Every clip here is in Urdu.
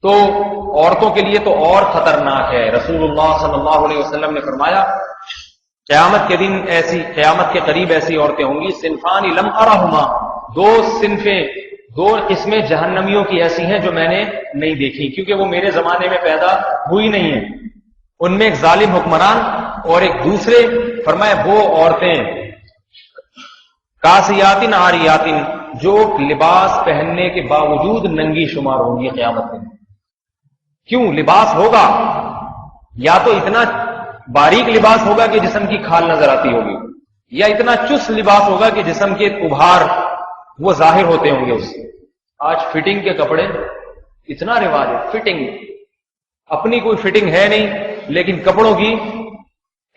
تو عورتوں کے لیے تو اور خطرناک ہے. رسول اللہ صلی اللہ علیہ وسلم نے فرمایا قیامت کے دن قیامت کے قریب ایسی عورتیں ہوں گی صنفان لم ارہما، دو قسمیں جہنمیوں کی ایسی ہیں جو میں نے نہیں دیکھی، کیونکہ وہ میرے زمانے میں پیدا ہوئی نہیں ہیں. ان میں ایک ظالم حکمران اور ایک دوسرے. فرمایا وہ عورتیں کاسیاتن عاریاتن، جو لباس پہننے کے باوجود ننگی شمار ہوں گی قیامت میں. کیوں؟ لباس ہوگا یا تو اتنا باریک لباس ہوگا کہ جسم کی کھال نظر آتی ہوگی، یا اتنا چست لباس ہوگا کہ جسم کے ابھار وہ ظاہر ہوتے ہوں گے اس سے. آج فٹنگ کے کپڑے اتنا رواج ہے. فٹنگ اپنی کوئی فٹنگ ہے نہیں، لیکن کپڑوں کی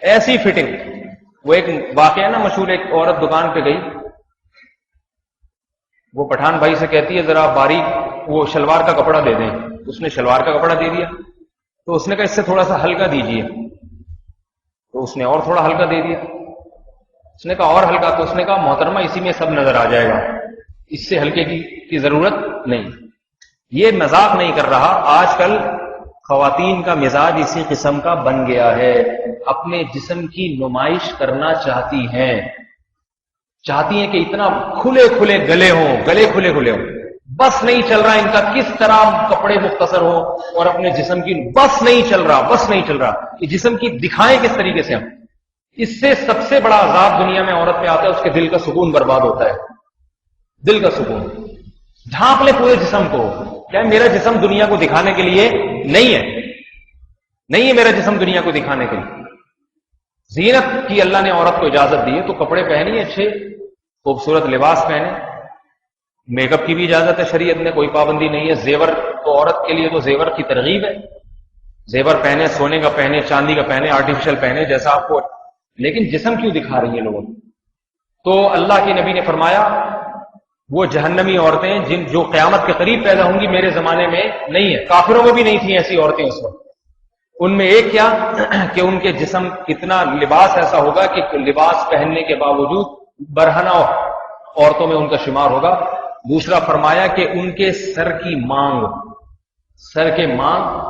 ایسی فٹنگ. وہ ایک واقعہ نا مشہور، ایک عورت دکان پہ گئی، وہ پٹھان بھائی سے کہتی ہے ذرا باریک وہ شلوار کا کپڑا دے دیں. اس نے شلوار کا کپڑا دے دیا، تو اس نے کہا اس سے تھوڑا سا ہلکا دیجئے. تو اس نے اور تھوڑا ہلکا دے دیا. اس نے کہا اور ہلکا. تو اس نے کہا محترمہ اسی میں سب نظر آ جائے گا، اس سے ہلکے کی ضرورت نہیں. یہ مذاق نہیں کر رہا. آج کل خواتین کا مزاج اسی قسم کا بن گیا ہے. اپنے جسم کی نمائش کرنا چاہتی ہیں کہ اتنا کھلے کھلے گلے کھلے ہوں. بس نہیں چل رہا ان کا کس طرح کپڑے مختصر ہو، اور اپنے جسم کی بس نہیں چل رہا کہ جسم کی دکھائیں کس طریقے سے ہم. اس سے سب سے بڑا عذاب دنیا میں عورت پہ آتا ہے، اس کے دل کا سکون برباد ہوتا ہے. دل کا سکون. ڈھانپ لے پورے جسم کو. کیا میرا جسم دنیا کو دکھانے کے لیے نہیں ہے میرا جسم دنیا کو دکھانے کے لیے. زینت کی اللہ نے عورت کو اجازت دی ہے تو کپڑے پہنی اچھے خوبصورت لباس پہنے. میک اپ کی بھی اجازت ہے شریعت میں، کوئی پابندی نہیں ہے. زیور تو عورت کے لیے تو زیور کی ترغیب ہے. زیور پہنے، سونے کا پہنے، چاندی کا پہنے، آرٹیفیشل پہنے جیسا آپ کو. لیکن جسم کیوں دکھا رہی ہیں لوگوں؟ تو اللہ کے نبی نے فرمایا وہ جہنمی عورتیں جو قیامت کے قریب پیدا ہوں گی میرے زمانے میں نہیں ہے. کافروں میں بھی نہیں تھیں ایسی عورتیں اس وقت. ان میں ایک کیا کہ ان کے جسم اتنا لباس ایسا ہوگا کہ لباس پہننے کے باوجود برہنہ عورتوں میں ان کا شمار ہوگا. دوسرا فرمایا کہ ان کے سر کے مانگ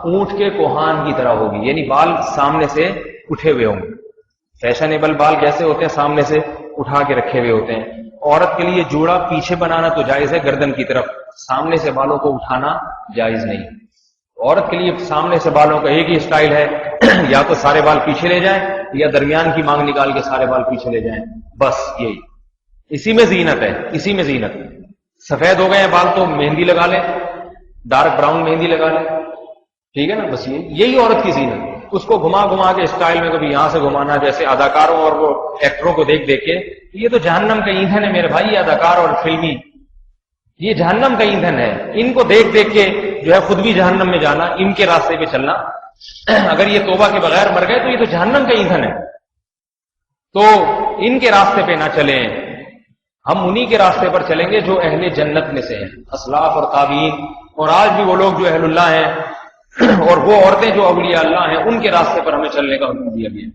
اونٹ کے کوہان کی طرح ہوگی، یعنی بال سامنے سے اٹھے ہوئے ہوں گے. فیشنیبل بال کیسے ہوتے ہیں؟ سامنے سے اٹھا کے رکھے ہوئے ہوتے ہیں. عورت کے لیے جوڑا پیچھے بنانا تو جائز ہے گردن کی طرف، سامنے سے بالوں کو اٹھانا جائز نہیں. عورت کے لیے سامنے سے بالوں کا ایک ہی سٹائل ہے، یا تو سارے بال پیچھے لے جائیں یا درمیان کی مانگ نکال کے سارے بال پیچھے لے جائیں. بس یہی، اسی میں زینت ہے. اسی میں زینت. سفید ہو گئے ہیں بال تو مہندی لگا لیں، ڈارک براؤن مہندی لگا لیں، ٹھیک ہے نا. بس یہی عورت کی زینت. اس کو گھما کے اسٹائل میں کبھی یہاں سے گھمانا، جیسے اداکاروں اور وہ ایکٹروں کو دیکھ کے. یہ تو جہنم کا ایندھن ہے میرے بھائی. یہ اداکار اور فلمی یہ جہنم کا ایندھن ہے. ان کو دیکھ کے جو ہے خود بھی جہنم میں جانا، ان کے راستے پہ چلنا. اگر یہ توبہ کے بغیر مر گئے تو یہ تو جہنم کا ایندھن ہے. تو ان کے راستے پہ نہ چلیں. ہم انہی کے راستے پر چلیں گے جو اہل جنت میں سے ہیں، اسلاف اور تابعین. اور آج بھی وہ لوگ جو اہل اللہ ہیں اور وہ عورتیں جو اولیاء اللہ ہیں، ان کے راستے پر ہمیں چلنے کا حکم دیا گیا ہے.